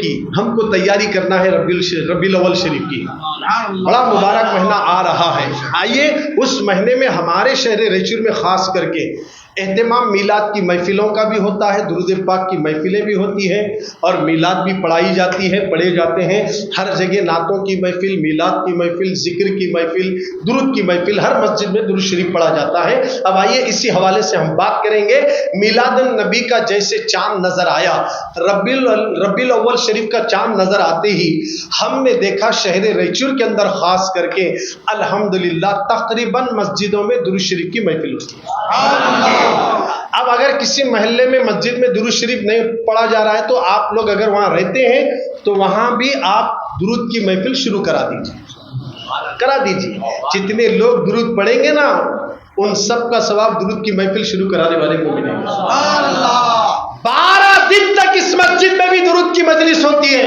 کی ہم کو تیاری کرنا ہے ربیع الاول شریف کی. بڑا مبارک مہینہ آ رہا ہے. آئیے اس مہینے میں ہمارے شہر رائچور میں خاص کر کے اہتمام میلاد کی محفلوں کا بھی ہوتا ہے. درود پاک کی محفلیں بھی ہوتی ہیں اور میلاد بھی پڑھائی جاتی ہے, پڑھے جاتے ہیں. ہر جگہ نعتوں کی محفل, میلاد کی محفل, ذکر کی محفل, درود کی محفل, ہر مسجد میں درود شریف پڑھا جاتا ہے. اب آئیے اسی حوالے سے ہم بات کریں گے. میلاد النبی کا جیسے چاند نظر آیا, ربیع الاول شریف کا چاند نظر آتے ہی ہم نے دیکھا شہر رائچور کے اندر خاص کر کے الحمدللہ تقریباً مسجدوں میں درود شریف کی محفل ہوتی ہے. اب اگر کسی محلے میں مسجد میں درود شریف نہیں پڑھا جا رہا ہے تو آپ لوگ اگر وہاں رہتے ہیں تو وہاں بھی آپ درود کی محفل شروع کرا دیجیے. جتنے لوگ درود پڑھیں گے نا ان سب کا ثواب درود کی محفل شروع کرانے والے کو ملے گا. 12 دن تک اس مسجد میں بھی درود کی مجلس ہوتی ہے.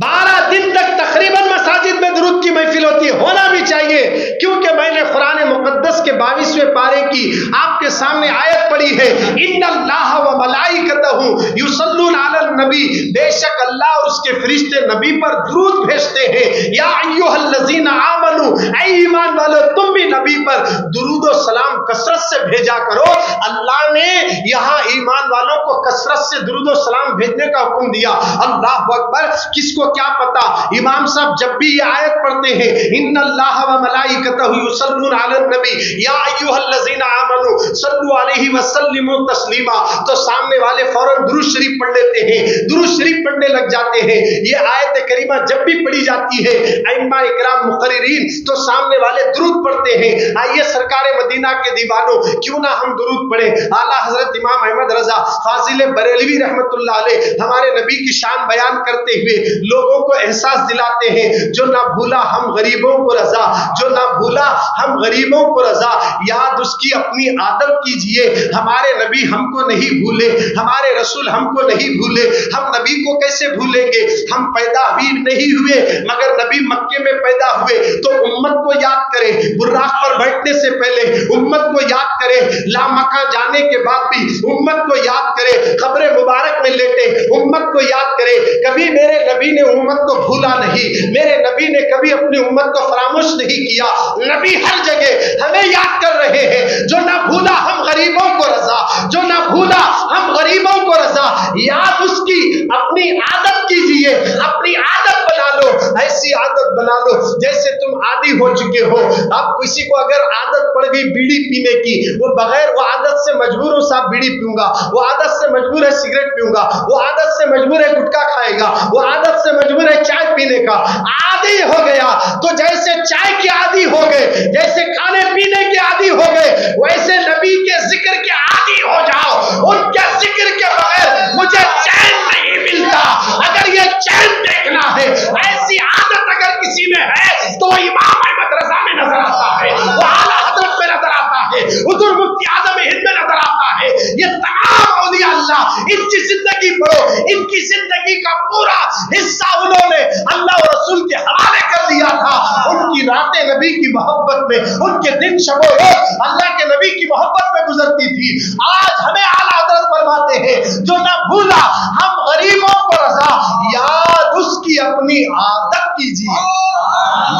12 دن تک تقریباً مساجد میں درود کی محفل ہوتی ہے. ہونا بھی چاہیے, کیونکہ میں نے قرآن مقدس کے 22ویں پارے کی آپ کے سامنے آیت پڑھی ہے, ان اللہ و ملائکتہ یصلون علی النبی, بے شک اللہ اور اس کے فرشتے نبی پر درود بھیجتے ہیں. یا ایھا الذین آمنو, اے ایمان والو تم بھی نبی پر درود و سلام کثرت سے بھیجا کرو. اللہ نے یہاں ایمان والوں کو کثرت سے درود و سلام بھیجنے کا حکم دیا. اللہ اکبر. کس کو کیا پتا, امام صاحب جب بھی یہ آیت پڑھتے ہیں ان اللہ و ملائکتہ یصلون علی النبی یا ایھا الذین آمنو صلوا علیہ وسلموا تسلیما, تو سامنے والے فوراً درود شریف پڑھ لیتے ہیں, درود شریف پڑھنے لگ جاتے ہیں. یہ آیت کریمہ جب بھی پڑھی جاتی ہے ائمہ اکرام مقررین تو سامنے والے درود پڑھتے ہیں. آئیے سرکار مدینہ کے دیوانوں کیوں نہ ہم درود پڑھیں. اعلیٰ حضرت امام احمد رضا فاضل بریلوی رحمۃ اللہ علیہ ہمارے نبی کی شان بیان کرتے ہوئے لوگوں کو احساس دلاتے ہیں, جو نہ بھولا ہم غریبوں کو رضا, جو نہ بھولا ہم غریبوں کو رضا, یاد اس کی اپنی عادت کیجئے. ہمارے نبی ہم کو نہیں بھولے, ہمارے رسول ہم کو نہیں بھولے. ہم نبی کو کیسے بھولیں گے, ہم پیدا بھی نہیں ہوئے مگر نبی مکے میں پیدا ہوئے. تو امت کو یاد کرے, براق پر بیٹھنے سے پہلے امت کو یاد کرے, لامکہ جانے کے بعد بھی امت کو یاد کرے, قبر مبارک میں لیٹے امت کو یاد کرے. کبھی میرے نبی نے امت کو بھولا نہیں, میرے نبی نے کبھی اپنی امت کو فراموش نہیں کیا. نبی ہر جگہ ہمیں یاد کر رہے ہیں, جو نہ بھولا ہم غریبوں کو رضا, جو نہ بھولا ہم غریبوں کو رضا. یاد اس کی اپنی عادت کیجئے, اپنی عادت بنا لو, ایسی عادت بنا لو جیسے تم عادی ہو چکے ہو. اب کسی کو اگر عادت پڑ گئی بیڑی پینے کی, وہ بغیر وہ عادت سے مجبور ہو صاحب بیڑی پیوں گا, وہ عادت سے مجبور ہے سگریٹ پیوں گا, وہ عادت سے مجبور ہے گٹکا کھائے گا, وہ عادت سے مجبور ہے چائے پینے کا. عادی ہو گیا تو جیسے چائے کے عادی ہو گئے, جیسے کھانے پینے کے عادی ہو گئے, ویسے نبی کے ذکر کے عادی ہو جاؤ. ان کے ذکر کے بغیر مجھے چین نہیں ملتا. اگر یہ چین دیکھنا ہے, ایسی عادت اگر کسی میں ہے تو امام احمد رضا میں نظر آتا ہے, وہ اعلیٰ حضرت میں نظر آتا ہے, حضور مفتی اعظم ہند میں نظر آتا ہے. یہ تمام اولیاء اللہ, ان کی زندگی پڑھو, ان کی زندگی کا پورا حصہ انہوں نے اللہ اور رسول کے حوالے کر دیا تھا. ان کی راتیں نبی کی محبت میں, ان کے دن شب و روز اللہ کے نبی کی محبت میں گزرتی تھی. آج ہمیں اعلیٰ حضرت فرماتے ہیں, جو نہ بھولا ہم غریبوں کو رضا. یاد اس کی اپنی عادت کیجیے,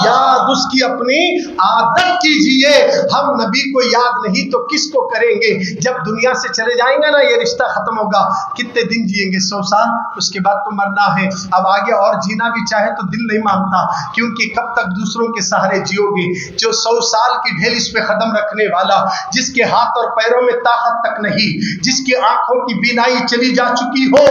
یاد اس کی اپنی عادت کیجیے. ہم نبی کو یاد نہیں تو کس کو کریں گے. جب دنیا سے چلے جائیں گے نا, یہ رشتہ ختم ہوگا. کتنے دن جئیں گے, 100 سال, اس کے بعد تو مرنا ہے. اب آگے اور جینا بھی چاہے تو دل نہیں مانتا, کیونکہ کب تک دوسروں کے سہارے جیو گے. جو 100 سال کی ڈھیل اس پہ قدم رکھنے والا, جس کے ہاتھ اور پیروں میں طاقت تک نہیں, جس کی آنکھوں کی بینائی چلی جا چکی ہو,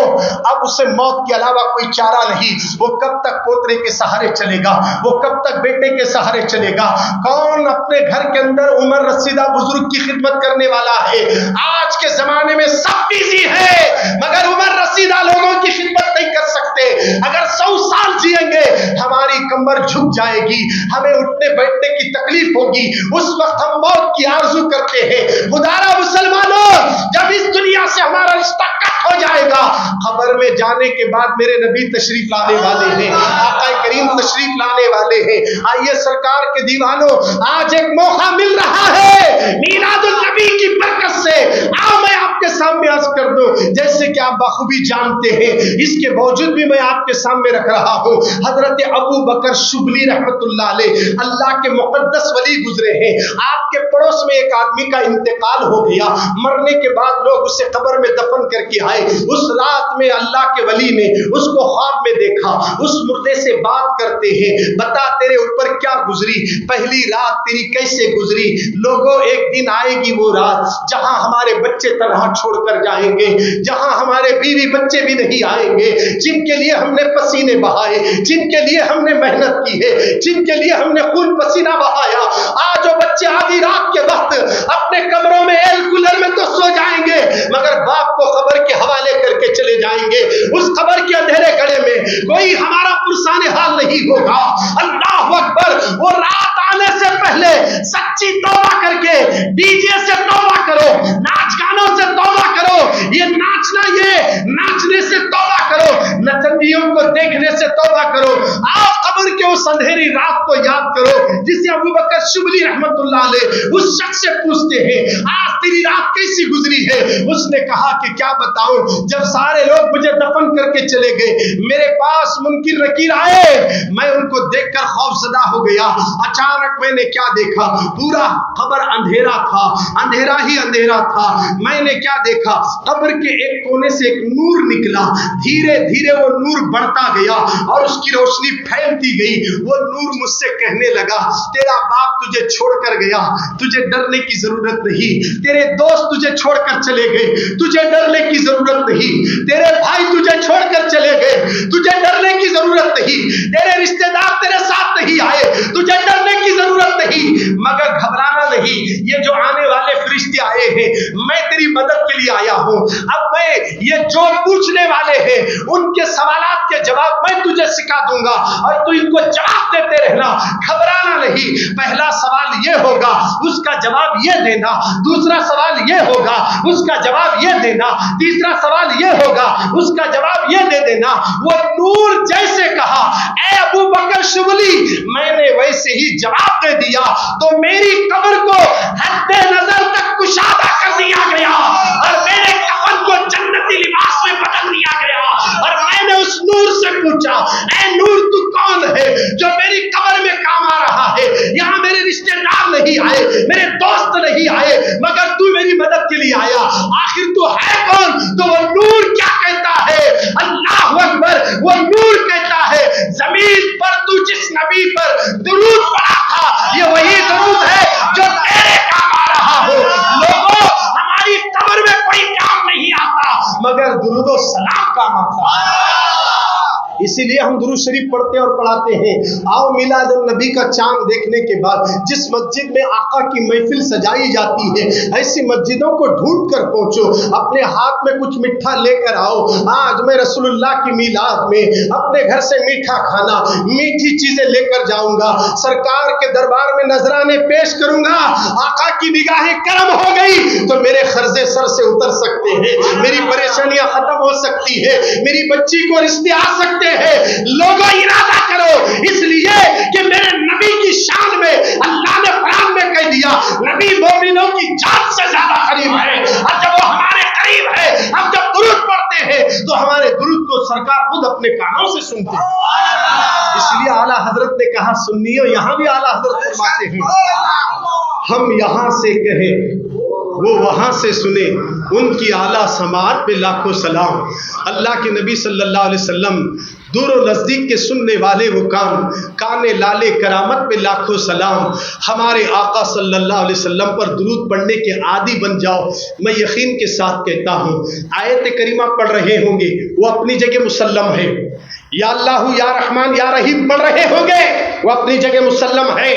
اب اسے موت کے علاوہ کوئی چارہ نہیں. وہ کب تک پوترے کے سہارے چلے گا, وہ کب تک بیٹے کے سہارے چلے گا. کون اپنے گھر کے اندر عمر رسیدہ بزرگ کی خدمت کرنے والا ہے. آج کے زمانے میں سب بزی ہے مگر عمر رسیدہ لوگوں کی خدمت نہیں کر سکتے. اگر 100 سال جیئیں گے ہماری کمر جھک جائے گی, ہمیں اٹھنے بیٹھنے کی تکلیف ہوگی. اس وقت ہم موت کی آرزو کرتے ہیں. خدارا مسلمانوں, جب اس دنیا سے ہمارا رشتہ کٹ ہو جائے گا, قبر میں جانے کے بعد میرے نبی تشریف لانے والے ہیں, آقا کریم تشریف لانے والے ہیں. آئیے سرکار کے دیوانوں, آج ایک موقع مل رہا ہے میلاد النبی کی برکت سے. آؤ میں آپ آپ کے سامنے عرض کر دوں، جیسے کہ آپ بخوبی جانتے ہیں، اس کے باوجود بھی میں آپ کے سامنے رکھ رہا ہوں، حضرت ابو بکر شبلی رحمت اللہ علیہ اللہ کے مقدس ولی گزرے ہیں۔ آپ کے پڑوس میں ایک آدمی کا انتقال ہو گیا، مرنے کے بعد لوگ اسے قبر میں دفن کر کے آئے۔ اس رات میں اللہ کے ولی نے اس کو خواب میں دیکھا، اس مردے سے بات کرتے ہیں، بتا تیرے اوپر کیا گزری، پہلی رات تیری کیسے گزری؟ لوگوں ایک دن آئے گی وہ رات جہاں ہمارے بچے تنہا چھوڑ کر جائیں گے، جہاں ہمارے بیوی بچے بھی نہیں آئیں گے، جن کے لیے ہم نے پسینے بہائے، جن کے لیے ہم نے محنت کی ہے، جن کے لیے ہم نے خون پسینہ بہایا۔ آج وہ بچے آدھی رات کے وقت اپنے کمروں میں ایئر کولر میں تو سو جائیں گے، مگر باپ کو خبر کے حوالے کر کے چلے جائیں گے۔ اس خبر کے اندھیرے گڑھے میں کوئی ہمارا پرسان حال نہیں ہوگا۔ اللہ اکبر! وہ رات آنے سے پہلے سچی توبہ کر کے ڈی جے سے توبہ کرو، ناچ گانوں سے توبہ کرو، یہ ناچنے سے توبہ کرو، نچندیوں کو دیکھنے سے توبہ کرو۔ آپ قبر کے اس اندھیری رات کو یاد کرو جسے ابو بکر شبلی رحمت اللہ علیہ اس شخص سے پوچھتے ہیں، آج تیری رات کیسی گزری ہے؟ اس نے کہا کہ کیا بتاؤں، جب سارے لوگ مجھے دفن کر کے چلے گئے، میرے پاس منکر نکیر آئے، میں ان کو دیکھ کر خوف زدہ ہو گیا۔ اچانک میں نے کیا دیکھا، پورا قبر اندھیرا تھا، اندھیرا ہی اندھیرا تھا۔ میں نے کیا دیکھا، قبر کے ایک کونے سے ایک نور نکلا، دھیرے دھیرے وہ نور بڑھتا گیا اور اس کی روشنی پھیلتی گئی۔ وہ نور مجھ سے کہنے لگا، تیرا باپ تجھے چھوڑ کر گیا، تجھے ڈرنے کی ضرورت نہیں، تیرے دوست تجھے چھوڑ کر چلے گئے، تجھے ڈرنے کی ضرورت نہیں، تیرے بھائی تجھے چھوڑ کر چلے گئے، تجھے ڈرنے کی ضرورت نہیں، تیرے رشتہ دار تیرے ساتھ نہیں آئے، تجھے ڈرنے کی ضرورت نہیں، مگر گھبرانا نہیں، یہ جو آنے والے فرشتے آئے ہیں میں تیری مدد کے لیے آیا ہوں۔ اب میں یہ جو پوچھنے والے ہیں ان کے سوالات کے جواب میں تجھے سکھا دوں گا اور تو ان کو جواب دیتے رہنا، گھبرانا نہیں۔ پہلا سوال یہ ہوگا، اس کا جواب یہ دینا، دوسرا سوال یہ ہوگا، اس کا جواب یہ دینا، تیسرا سوال یہ ہوگا، اس کا جواب یہ دے دینا۔ وہ نور جیسے کہا اے ابو بکر شبلی، میں نے ویسے ہی جواب دے دیا تو میری قبر کو حد نظر تک کشادہ کر دیا گیا اور میرے کفن کو جنتی لباس میں بدل دیا گیا۔ اور میں نے اس نور سے پوچھا، اے نور تو کون ہے جو میری قبر میں کام آ رہا ہے؟ یہاں میرے رشتے دار نہیں آئے، میرے دوست نہیں آئے، مگر تو میری مدد کے لیے آیا، آخر تو ہے کون؟ تو وہ نور کیا کہتا ہے؟ اللہ اکبر! وہ نور کہتا ہے، زمین پر تو جس نبی پر درود پڑا تھا یہ وہی درود ہے جو تیرے کام آ رہا ہو۔ لوگوں، ہماری قبر میں کوئی کام نہیں آتا مگر درود و سلام کام آتا ہے۔ اسی لیے ہم درود شریف پڑھتے اور پڑھاتے ہیں۔ آؤ میلاد النبی کا چاند دیکھنے کے بعد جس مسجد میں آقا کی محفل سجائی جاتی ہے ایسی مسجدوں کو ڈھونڈ کر پہنچو، اپنے ہاتھ میں کچھ میٹھا لے کر آؤ۔ آج میں رسول اللہ کی میلاد میں اپنے گھر سے میٹھا کھانا، میٹھی چیزیں لے کر جاؤں گا، سرکار کے دربار میں نذرانے پیش کروں گا۔ آقا کی نگاہیں کرم ہو گئی تو میرے قرضے سر سے اتر سکتے ہیں، میری پریشانیاں ختم ہو سکتی ہے، میری بچی کو رشتے آ سکتے ہیں۔ لوگوں ارادہ کرو، اس لیے کہ میرے نبی کی شان میں اللہ نے قرآن میں کہہ دیا نبی مومنوں کی جان سے زیادہ قریب ہے، اور جب وہ ہمارے قریب ہے، ہم جب درود پڑھتے ہیں تو ہمارے درود کو سرکار خود اپنے کانوں سے سنتے ہیں۔ اس لیے اعلیٰ حضرت نے کہا، سنیو، یہاں بھی اعلیٰ حضرت فرماتے ہیں، ہم یہاں سے کہیں وہ وہاں سے سنے، ان کی اعلیٰ سماعت پہ لاکھوں سلام۔ اللہ کے نبی صلی اللہ علیہ وسلم دور و نزدیک کے سننے والے وہ کان لالے کرامت پہ لاکھوں سلام۔ ہمارے آقا صلی اللہ علیہ وسلم پر درود پڑھنے کے عادی بن جاؤ۔ میں یقین کے ساتھ کہتا ہوں، آیت کریمہ پڑھ رہے ہوں گے وہ اپنی جگہ مسلم ہے، یا اللہ یا رحمان یا رحیم پڑھ رہے ہوں گے وہ اپنی جگہ مسلم ہے،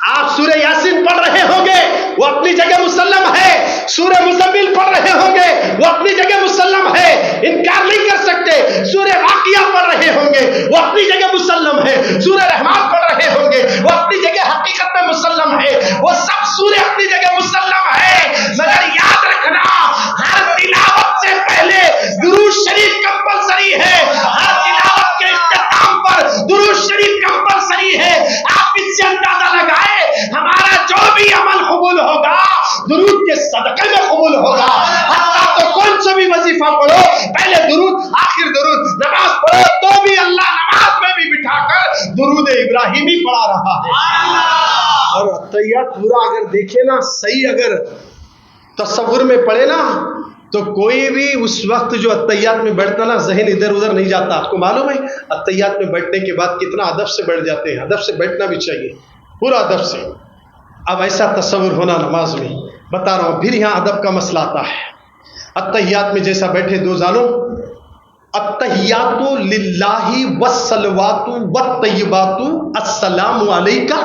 آپ سورہ یاسین پڑھ رہے ہوں گے وہ اپنی جگہ مسلم ہے، سورہ مزمل پڑھ رہے ہوں گے وہ اپنی جگہ مسلم ہے، انکار نہیں کر سکتے۔ سورہ واقعہ پڑھ رہے ہوں گے وہ اپنی جگہ مسلم ہے، سورہ رحمان پڑھ رہے ہوں گے وہ اپنی جگہ حقیقت میں مسلم ہے، وہ سب سورہ اپنی جگہ مسلم ہے، مگر یاد رکھنا ہر تلاوت سے پہلے درود شریف کمپلسری ہے، ہر تلاوت کے اختتام پر درود شریف کمپلسری ہے۔ آپ اس سے اندازہ لگائے ہمارا جو بھی عمل قبول ہوگا درود کے صدقے میں قبول ہوگا۔ حتیٰ वजीफा पढ़ो, पहले दुरूद आखिर दुरूद, नमाज पढ़ो तो भी अल्लाह नमाज में भी बिठाकर दुरूद इब्राहिमी पढ़ा रहा है। और अत्तहियात पूरा अगर देखे ना, सही अगर तसव्वुर में पढ़े ना, तो कोई भी उस वक्त जो अत्तहियात में बैठता ना, ज़हन इधर उधर नहीं जाता। आपको मालूम है अत्तहियात में बैठने के बाद कितना अदब से बैठ जाते हैं। अदब से बैठना भी चाहिए, पूरा अदब से। अब ऐसा तसव्वुर होना नमाज में, बता रहा हूँ। फिर यहाँ अदब का मसला आता है। अत्तहियात में जैसा बैठे दो जानो, अत्तहियातु लिल्लाहि वस्सलवातु वत्तय्यिबातु अस्सलामु अलैका,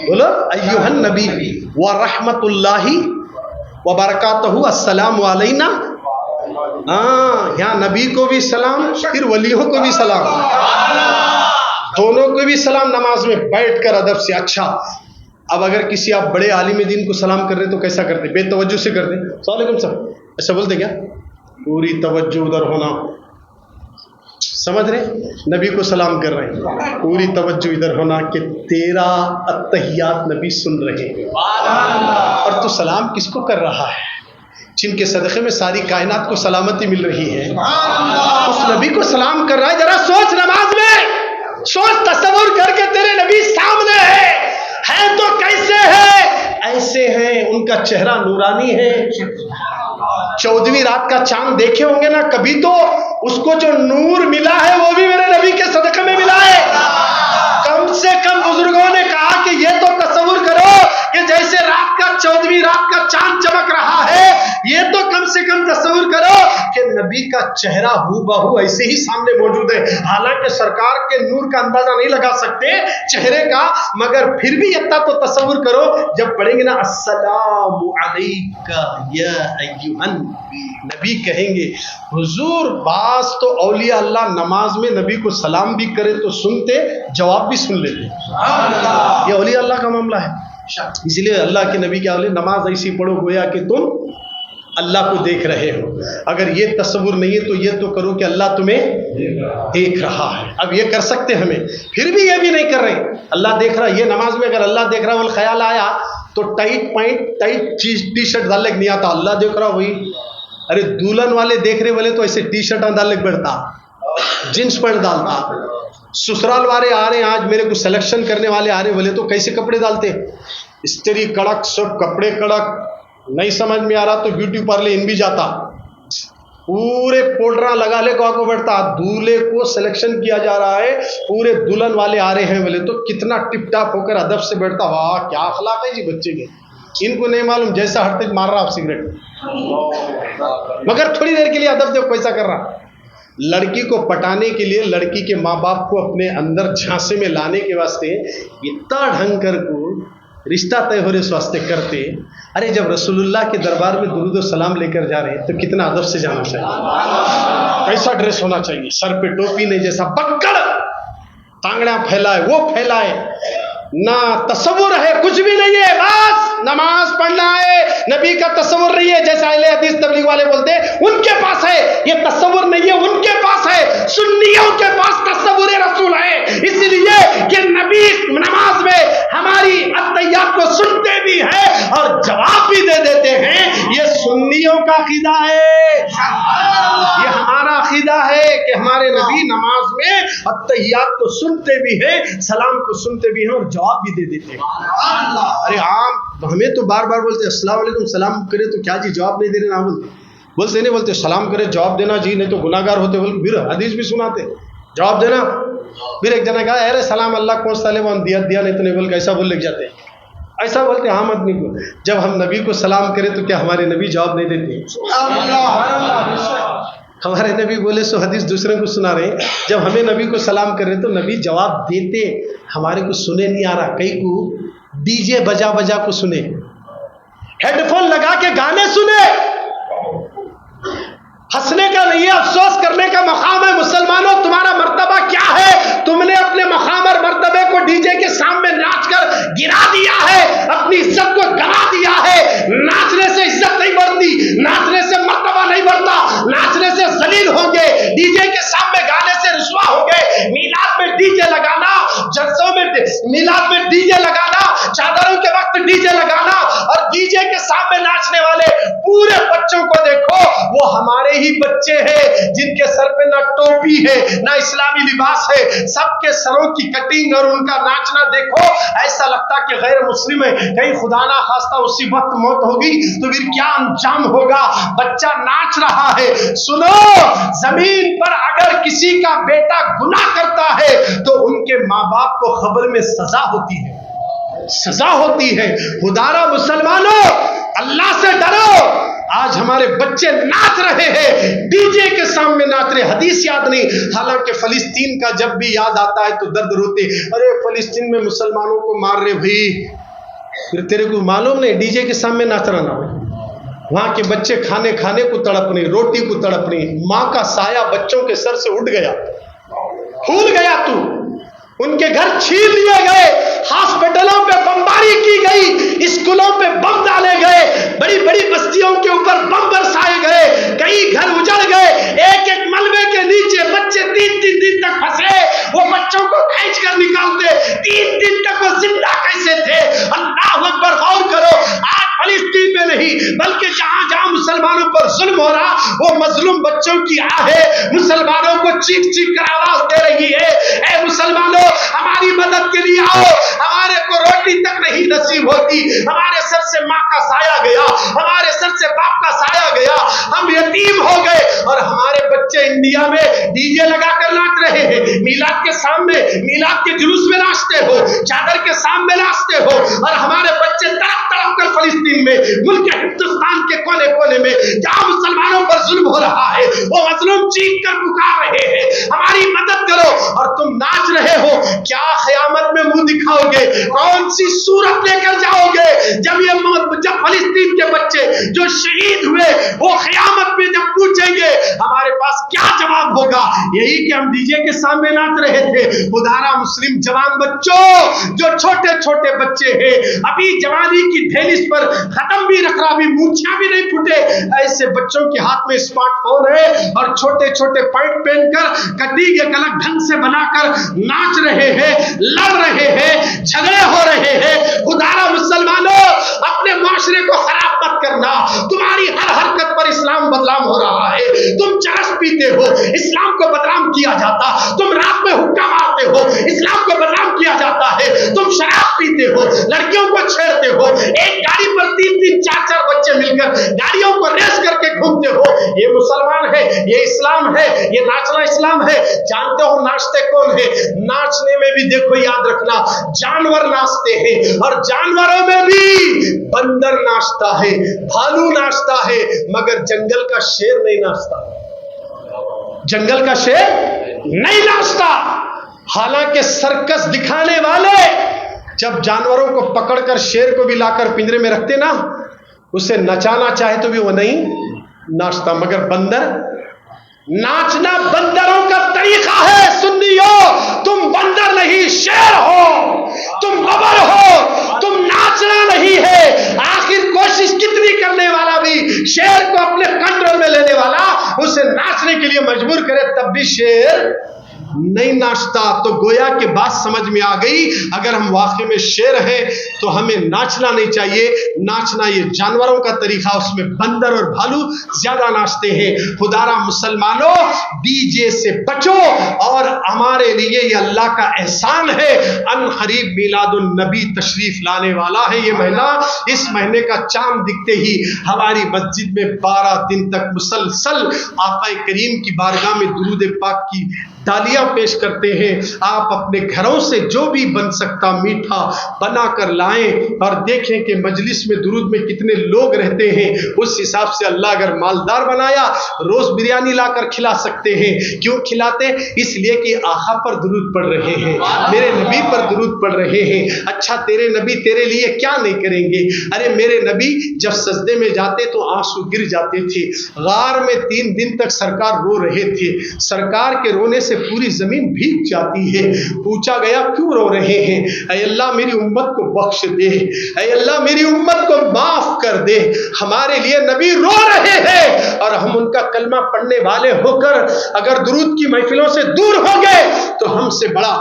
बोलो अय्युहन नबी व रहमतुल्लाहि व बरकातहू अस्सलामु अलैना। यहाँ नबी को भी सलाम, फिर वलियों को भी सलाम, दोनों को भी सलाम नमाज में बैठकर अदब से। अच्छा, अब अगर किसी आप बड़े आलिम दीन को सलाम कर रहे तो कैसा करते? बेतवज्जो से करते, अस्सलाम वालेकुम सर, ऐसा बोलते क्या? पूरी तवज्जो उधर होना, समझ रहे? नबी को सलाम कर रहे हैं, पूरी तवज्जो इधर होना कि तेरा अत्तहियात नबी सुन रहे हैं। और तू सलाम किसको कर रहा है? जिनके सदक़े में सारी कायनात को सलामती मिल रही है, उस नबी को सलाम कर रहा है। जरा सोच, नमाज में सोच, तसव्वुर करके तेरे नबी सामने है तो कैसे है? ऐसे हैं, उनका चेहरा नूरानी है। 14वीं रात का चांद देखे होंगे ना कभी, तो उसको जो नूर मिला है वो भी मेरे नबी के सदक़े में मिला है। कम से कम बुजुर्गों ने कहा कि ये तो तसव्वुर करो कि जैसे रात का 14वीं रात का चांद चमक रहा है, ये तो कम से कम तसव्वुर करो कि नबी का चेहरा हूबहू ऐसे ही सामने मौजूद है। हालांकि सरकार के नूर का अंदाजा नहीं लगा सकते चेहरे का, मगर फिर भी इतना तो तसव्वुर करो जब पढ़ेंगे ना अस्सलामु अलैका या अय्युहन नबी, कहेंगे हुजूर। बास तो औलिया अल्लाह नमाज में नबी को सलाम भी करे तो सुनते, जवाब भी सुन लेते। ये औलिया अल्लाह का मामला है। इसलिए अल्लाह के नबी क्या बोले, नमाज ऐसी पढ़ो गोया कि तुम अल्लाह को देख रहे हो। अगर ये तसव्वुर नहीं है तो ये तो करो कि अल्लाह तुम्हें देख रहा है। अब ये कर सकते हमें, फिर भी ये भी नहीं कर रहे। अल्लाह देख रहा है, ये नमाज में अगर अल्लाह देख रहा है वो ख्याल आया तो tight pant tight T shirt डालने नहीं आता। अल्लाह देख रहा वही, अरे दुल्हन वाले देख रहे वाले तो ऐसे टी शर्ट डालने बैठता, जींस पैंट डालता। ससुराल वाले आ रहे हैं, आज मेरे को सिलेक्शन करने वाले आ रहे बोले तो कैसे कपड़े डालते? स्त्री कड़क, सब कपड़े कड़क। नहीं समझ में आ रहा तो ब्यूटी पार्लर इन भी जाता, पूरे पोडरा लगा ले को बैठता। दूल्हे को सिलेक्शन किया जा रहा है, पूरे दुल्हन वाले आ रहे हैं बोले तो कितना टिप टाप होकर अदब से बैठता। वाह क्या अखलाक है जी बच्चे के। इनको नहीं मालूम जैसा हर तक मार रहा आप सिगरेट, मगर थोड़ी देर के लिए अदब देखो कैसा कर रहा। लड़की को पटाने के लिए लड़की के माँ बाप को अपने अंदर झांसे में लाने के वास्ते इतना ढंग कर को रिश्ता तय हो रहे स्वास्थ्य करते। अरे जब रसूलुल्लाह के दरबार में दुरूद और सलाम लेकर जा रहे हैं तो कितना अदब से जाना चाहिए, कैसा ड्रेस होना चाहिए, सर पे टोपी नहीं, जैसा बक्कड़ तांगड़ा फैलाए वो फैलाए, ना तसव्वुर है, कुछ भी नहीं है, बस नमाज पढ़ना है। नबी का तसव्वुर नहीं है, जैसा अहले हदीस तबलीग वाले बोलते हैं उनके पास है, ये तसव्वुर नहीं है उनके पास है। सुन्नियों के पास तसव्वुर रसूल है, इसलिए कि नबी नमाज में हमारी अत्तहियात को सुनते भी हैं और जवाब भी दे देते हैं। ये सुन्नियों का अकीदा है, ये हमारा अकीदा है कि हमारे नबी नमाज में अत्तहियात को सुनते भी हैं, सलाम को सुनते भी हैं और जवाब भी दे देते हैं। अरे आम हमें तो बार बार बोलते अस्सलाम वालेकुम, सलाम करे तो क्या जी जवाब नहीं दे रहे, ना बोलते नहीं, बोलते सलाम करे जवाब देना जी, नहीं तो गुनाहगार होते। बोल फिर हदीस भी सुनाते जवाब देना। फिर एक जना कहा अरे सलाम अल्लाह कौन सा दिया दिया नहीं तो नहीं बोल के ऐसा बोल लग जाते, ऐसा बोलते आम आदमी को। जब हम नबी को सलाम करें तो क्या हमारे नबी जवाब नहीं देते? हमारे नबी बोले सो हदीस दूसरे को सुना रहे, जब हमें नबी को सलाम कर रहे तो नबी जवाब देते, हमारे को सुने नहीं आ रहा। कई को डीजे बजा बजा को सुने, हेडफोन लगा के गाने सुने। हंसने का नहीं है, अफसोस करने का मकाम है। मुसलमानों तुम्हारा मर्तबा क्या है? तुमने अपने मकाम और मर्तबे को डीजे के सामने नाचकर गिरा दिया है, अपनी इज्जत को गवा दिया है। नाचने से इज्जत नहीं बढ़ती, नाचने से मर्तबा नहीं बढ़ता, नाचने से जलील होंगे, डीजे के सामने गाने से रुसवा होंगे। मीलाद में डीजे लगाना, जलसों में मीलाद में डीजे लगाना, चादरों के वक्त डीजे लगाना और डीजे डीजे के सामने नाचने वाले पूरे बच्चों को देखो, वो हमारे ही बच्चे हैं जिनके सर पे ना टोपी है ना इस्लामी लिबास है, सबके सरों की कटिंग और उनका नाचना देखो, ऐसा लगता कि गैर मुस्लिम है। कहीं खुदा ना खास्ता उसी वक्त मौत होगी तो फिर क्या अंजाम होगा। बच्चा नाच रहा है। सुनो, जमीन पर अगर किसी का बेटा गुनाह करता है तो उनके माँ बाप को खबर में सजा होती है, सजा होती है। खुदारा मुसलमानों, अल्लाह से डरो। आज हमारे बच्चे नाच रहे हैं, डीजे के सामने नाच रहे, हदीस याद नहीं, हालांकि फलस्तीन का जब भी याद आता है तो दर्द रोते, अरे फलस्तीन में मुसलमानों को मार रहे भाई, फिर तेरे को मालूम नहीं डीजे के सामने नाच रहा ना। वहां के बच्चे खाने खाने को तड़प नहीं, रोटी को तड़प नहीं, माँ का साया बच्चों के सर से उठ गया, भूल गया तू, उनके घर छीन लिए गए, हॉस्पिटलों पे बमबारी की गई, स्कूलों पे बम डाले गए, बड़ी बड़ी बस्तियों के ऊपर बम बरसाए गए, कई घर उजड़ गए, एक एक मलबे के नीचे बच्चे 3-3 दिन तक फंसे, वो बच्चों को खींच कर निकालते, 3 दिन तक वो जिंदा कैसे थे। अल्लाह अकबर, गौर करो, आज फलस्तीन में नहीं बल्कि जहां जहां मुसलमानों पर जुल्म हो रहा, वो मजलूम बच्चों की आहें मुसलमानों को चीख चीख कर आवाज दे रही है, ऐ मुसलमानों हमारी मदद के लिए आओ, हमारे को रोटी तक नहीं नसीब होती, हमारे सर से माँ का साया गया, हमारे सर से बाप का साया गया, हम यतीम हो गए और हमारे बच्चे इंडिया में डीजे लगा कर नाच रहे हैं। मिलाद के सामने, मिलाद के जुलूस में नाचते हो, चादर के सामने नाचते हो, और हमारे बच्चे तड़प तड़प कर फलस्तीन में, मुल्क हिंदुस्तान के कोने कोने में जहां मुसलमानों पर जुल्म हो रहा है, वो मजलूम चीख कर पुकार रहे हैं हमारी मदद करो, और तुम नाच रहे हो। क्या क़यामत में मुंह दिखाओगे? कौन सी सूरत लेकर जाओगे? जब फलस्तीन के बच्चे जो शहीद हुए वो क़यामत में जब पूछेंगे हमारे पास क्या जवाब होगा? यही कि हम डीजे के सामने नाच रहे थे। खुदारा मुस्लिम जवान बच्चों, जो छोटे छोटे बच्चे हैं, अभी जवानी की दहलीज पर खत्म भी रख रहा, भी मूंछियां भी नहीं फूटे, ऐसे बच्चों के हाथ में स्मार्टफोन है और छोटे छोटे पैंट पहनकर कटिंग एक अलग ढंग से बनाकर नाच रहे हैं, लड़ रहे हैं, झगड़े हो रहे हैं। खुदारा मुसलमानों, अपने माशरे को खराब मत करना। तुम्हारी हर हरकत पर इस्लाम बदनाम हो रहा है। तुम चरस पीते हो, इस्लाम को बदनाम किया जाता। तुम रात में हुक्का मारते हो, इस्लाम को बदनाम किया जाता है। तुम शराब पीते हो, लड़कियों को छेड़ते हो, एक गाड़ी पर 3-3, 4-4 बच्चे मिलकर गाड़ियों को रेस करके घूमते हो। ये मुसलमान है, ये इस्लाम है, ये नाचना इस्लाम है। जानते हो नाचते कौन है? नाचने में भी देखो, याद रखना, जानवर नाचते हैं, और जानवरों में भी बंदर नाचता है, भालू नाचता है, मगर जंगल का शेर नहीं नाचता। जंगल का शेर नहीं नाचता। हालांकि सर्कस दिखाने वाले जब जानवरों को पकड़कर शेर को भी लाकर पिंजरे में रखते ना, उसे नचाना चाहे तो भी वो नहीं नाचता। मगर बंदर, नाचना बंदरों का तरीका है। सुन्नियों, तुम बंदर नहीं शेर हो, तुम बबर हो, तुम नाचना नहीं है। आखिर कोशिश कितनी करने वाला भी शेर को अपने कंट्रोल में लेने वाला उसे नाचने के लिए मजबूर करे, तब भी शेर नहीं नाचता। तो गोया के बात समझ में आ गई, अगर हम वाकई में शेर हैं तो हमें नाचना नहीं चाहिए। नाचना ये जानवरों का तरीका, उसमें बंदर और भालू ज्यादा नाचते हैं। खुदारा मुसलमानों, डीजे से बचो, और हमारे लिए ये अल्लाह का एहसान है। अन करीब मिलादुन नबी तशरीफ लाने वाला है ये महीना। इस महीने का चांद दिखते ही हमारी मस्जिद में 12 दिन तक मुसलसल आका करीम की बारगाह में दुरूद पाक की डालियां पेश करते हैं। आप अपने घरों से जो भी बन सकता मीठा बना कर लाएं और देखें कि मजलिस में दुरूद में कितने लोग रहते हैं। उस हिसाब से अल्लाह अगर मालदार बनाया, रोज बिरयानी लाकर खिला सकते हैं। क्यों खिलाते? इसलिए कि आका पर दुरूद पढ़ रहे हैं, मेरे नबी पर दुरूद पढ़ रहे हैं। अच्छा, तेरे नबी तेरे लिए क्या नहीं करेंगे? अरे मेरे नबी जब सजदे में जाते तो आंसू गिर जाते थे। गार में 3 दिन तक सरकार रो रहे थे। सरकार के रोने से पूरी जमीन भीग जाती है। पूछा गया क्यों रो रहे हैं? ऐ अल्लाह मेरी उम्मत को बख्श दे, ऐ अल्लाह मेरी उम्मत को माफ कर दे। हमारे लिए नबी रो रहे हैं और हम उनका कलमा पढ़ने वाले होकर अगर दुरूद की महफिलों से दूर हो गए तो हमसे बड़ा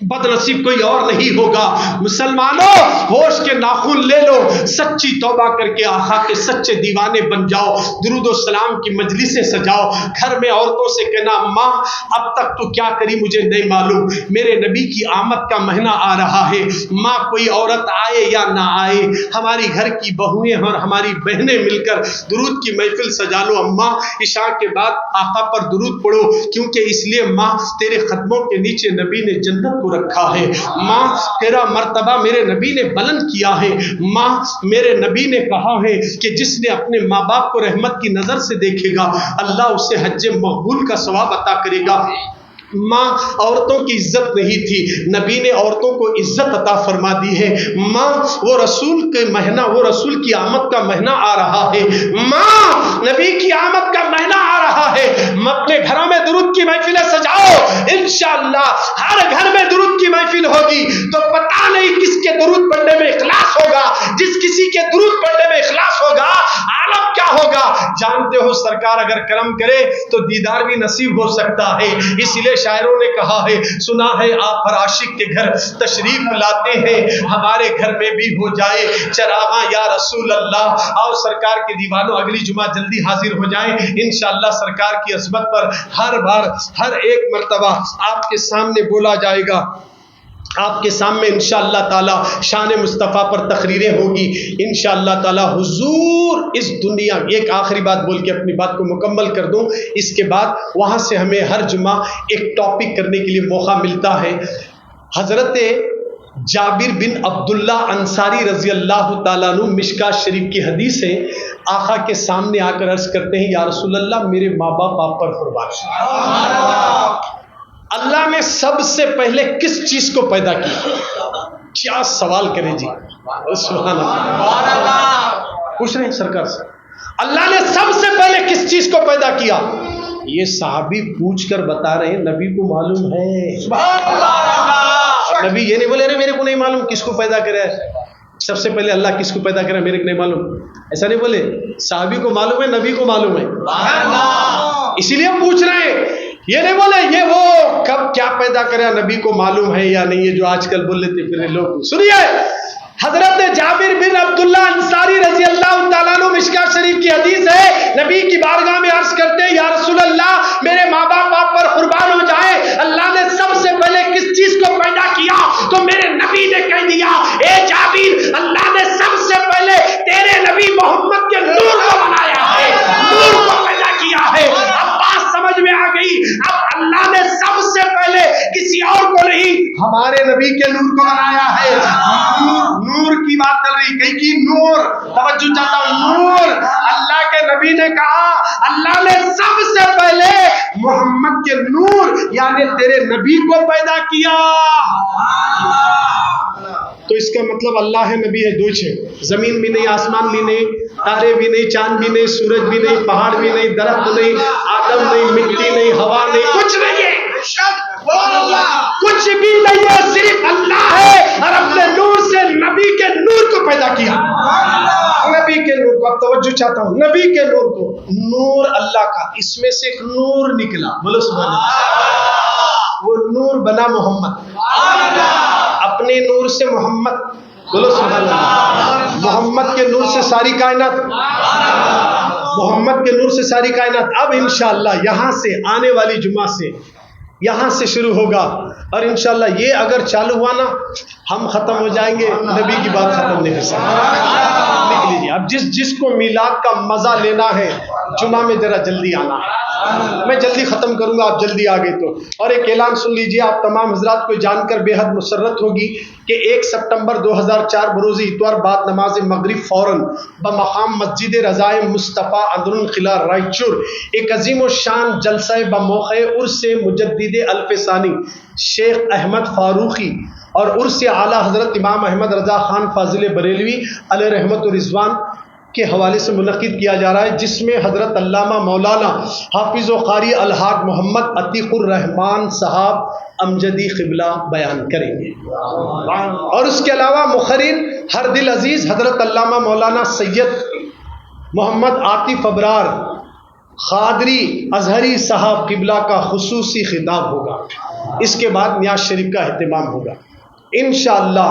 बदनसीब कोई और नहीं होगा। मुसलमानों, होश के नाखून ले लो, सच्ची तौबा करके आका के सच्चे दीवाने बन जाओ, दुरूद व सलाम की मजलिसें सजाओ, घर में औरतों से कहना माँ अब तक तो क्या करी मुझे नहीं मालूम, मेरे नबी की आमद का महीना आ रहा है, माँ कोई औरत आए या ना आए, हमारी घर की बहुएं और हमारी बहनें मिलकर दुरूद की महफिल सजा लो। अम्मा इशा के बाद आका पर दुरूद पढ़ो, क्योंकि इसलिए माँ तेरे कदमों के नीचे नबी ने जन्नत को रखा है, माँ तेरा मर्तबा मेरे नबी ने बुलंद किया है, माँ मेरे नबी ने कहा है कि जिसने अपने माँ बाप को रहमत की नजर से देखेगा अल्लाह उसे हज्ज मकबूल का सवाब अता करेगा। माँ औरतों की इज्जत नहीं थी, नबी ने औरतों को इज्जत अता फरमा दी है। माँ वो रसूल के महीना, वो रसूल की आमद का महीना आ रहा है, माँ नबी की आमद का महीना आ रहा है, अपने घरों में दुरूद की महफिलें सजाओ, इंशाअल्लाह हर घर में दुरूद की महफिल होगी तो पता नहीं किसके दुरूद पढ़ने में इखलास होगा, जिस किसी के दुरूद पढ़ने में इखलास होगा आलम क्या होगा। जानते हो सरकार अगर करम करे तो दीदार भी नसीब हो सकता है, इसलिए शायरों ने कहा है, सुना है आप हर आशिक के घर तशरीफ लाते हैं, हमारे घर में भी हो जाए चरागा या रसूल अल्लाह। आओ सरकार के दीवानों अगली जुमा जल्दी हाजिर हो जाएं, इंशाअल्लाह सरकार की अज़मत पर हर बार हर एक मर्तबा आपके सामने बोला जाएगा, आपके सामने इंशाअल्लाह ताला शान मुस्तफ़ा पर तकरीरें होगी इंशाअल्लाह ताला। हुजूर इस दुनिया, एक आखिरी बात बोल के अपनी बात को मुकम्मल कर दूं, इसके बाद वहाँ से हमें हर जुमा एक टॉपिक करने के लिए मौका मिलता है। हज़रत जाबिर बिन अब्दुल्ला अंसारी रज़ी अल्लाह ताला अन्हु, मिशकात शरीफ की हदीस है, आका के सामने आकर अर्ज करते हैं या रसूल अल्लाह मेरे माँ बाप आप पर कुर्बान। अल्लाह ने सबसे पहले किस चीज को पैदा किया? क्या सवाल करें जी, सुभान अल्लाह। पूछ रहे हैं सरकार से, अल्लाह ने सबसे पहले किस चीज को पैदा किया? ये सहाबी पूछ कर बता रहे हैं नबी को मालूम है। सुभान अल्लाह। नबी ये नहीं बोले अरे मेरे को नहीं मालूम किसको पैदा करे, सबसे पहले अल्लाह किसको पैदा करा मेरे को नहीं मालूम, ऐसा नहीं बोले, सहाबी को मालूम है, नबी को मालूम है, इसीलिए पूछ रहे हैं। ये नहीं बोले ये वो कब क्या पैदा करे नबी को मालूम है या नहीं, ये जो आजकल बोल लेते फिर लोग। सुनिए, हजरत जाबिर बिन अब्दुल्ला अंसारी रजी अल्लाह तआला अन्हु, मिशकात शरीफ की हदीस है, नबी की बारगाह में अर्ज करते हैं या रसूल अल्लाह मेरे माँ बाप आप पर कुर्बान हो जाए, अल्लाह ने सबसे पहले किस चीज को पैदा किया? तो मेरे नबी ने कह दिया ए जाबिर अल्लाह ने सबसे पहले तेरे नबी मोहम्मद के नूर को बनाया है, नूर को पैदा किया है। अब बात समझ में आ गई, अब अल्लाह ने सबसे पहले किसी और को नहीं हमारे नबी के नूर को बनाया है। नूर की बात चल रही, कहीं की नूर, तवज्जो चाहता हूं, नूर। अल्लाह के नबी ने कहा अल्लाह ने सबसे पहले मोहम्मद के नूर यानी तेरे नबी को पैदा किया। तो इसका मतलब अल्लाह है, नबी है, दो छे, जमीन भी नहीं, आसमान भी नहीं, तारे भी नहीं, चांद भी नहीं, सूरज भी नहीं, पहाड़ भी नहीं, दरख्त नहीं, आदम नहीं, मिट्टी नहीं, हवा नहीं, कुछ नहीं है, कुछ भी नहीं है, सिर्फ अल्लाह है और अपने नूर से नबी के नूर को पैदा किया। नबी के नूर को, अब तवज्जो चाहता हूं, नबी के नूर को, नूर अल्लाह का, इसमें से एक नूर निकला, बोलो सुभान अल्लाह, वो नूर बना मोहम्मद, अपने नूर से मोहम्मद, बोलो सुभान अल्लाह, मोहम्मद के नूर से सारी कायनात, मोहम्मद के नूर से सारी कायनात। अब इंशाअल्लाह यहाँ से आने वाली जुमा से यहाँ से शुरू होगा और इंशाअल्लाह ये अगर चालू हुआ ना हम खत्म हो जाएंगे, नबी की बात खत्म नहीं हो सकती। लिख लीजिए, अब जिसको मिलाद का मजा लेना है जुमा में जरा जल्दी आना है, मैं जल्दी खत्म करूंगा, आप जल्दी आ गए तो। और एक ऐलान सुन लीजिए, आप तमाम हजरात को जानकर बेहद मुसर्रत होगी कि 1 सितंबर 2004 बरोज़ इतवार बाद नमाज मगरिब फौरन बमकाम मस्जिद रज़ाए मुस्तफ़ा अंदरुल किला रायचूर एक अजीम व शान जलसा बमौक़े उर्स मुजद्दिद अल्फ़सानी शेख अहमद फ़ारूक़ी और उर्स आला हज़रत इमाम अहमद रज़ा ख़ान फ़ाज़िल बरेलवी अलैहि रहमत व रिज़वान के हवाले से मुनक़िद किया जा रहा है, जिसमें हज़रत अल्लामा मौलाना हाफिज़ व क़ारी अलहाज मोहम्मद अतीक़ुर रहमान साहब अमजदी क़िबला बयान करेंगे। और उसके अलावा मुखरिन हर दिल अजीज़ हज़रत अल्लामा मौलाना सैयद मोहम्मद आतिफ़ अबरार ख़ादरी अज़हरी साहब क़िबला का खुसूसी खिताब होगा। اس کے بعد نیاز شریف کا اہتمام ہوگا انشاءاللہ۔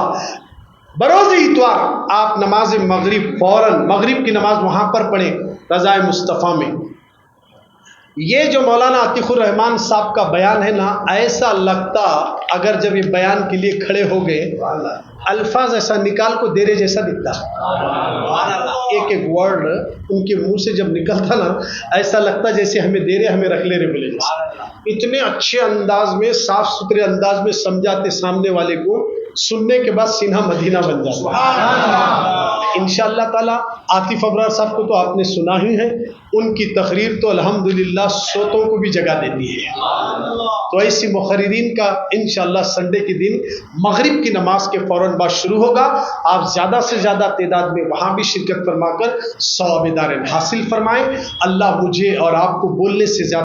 بروز اتوار آپ نماز مغرب فوراً مغرب کی نماز وہاں پر پڑھیں رضائے مصطفیٰ میں۔ یہ جو مولانا عتیق الرحمان صاحب کا بیان ہے نا، ایسا لگتا اگر جب یہ بیان کے لیے کھڑے ہو گئے الفاظ ایسا نکال کو دیرے جیسا دکھتا، ایک ایک ورڈ ان کے منہ سے جب نکلتا نا ایسا لگتا جیسے ہمیں دیرے ہمیں رکھ لے رہے بولے جیسے، اتنے اچھے انداز میں صاف ستھرے انداز میں سمجھاتے سامنے والے کو، سننے کے بعد سینہ مدینہ بن جاتا۔ انشاءاللہ تعالی عاطف ابرار صاحب کو تو آپ نے سنا ہی ہے، ان کی تقریر تو الحمدللہ سوتوں کو بھی جگہ دیتی ہے۔ تو ایسی مقررین کا انشاءاللہ سنڈے کے دن مغرب کی نماز کے فوراً بعد شروع ہوگا۔ آپ زیادہ سے زیادہ تعداد میں وہاں بھی شرکت فرما کر ثواب دارین حاصل فرمائیں۔ اللہ مجھے اور آپ کو بولنے سے زیادہ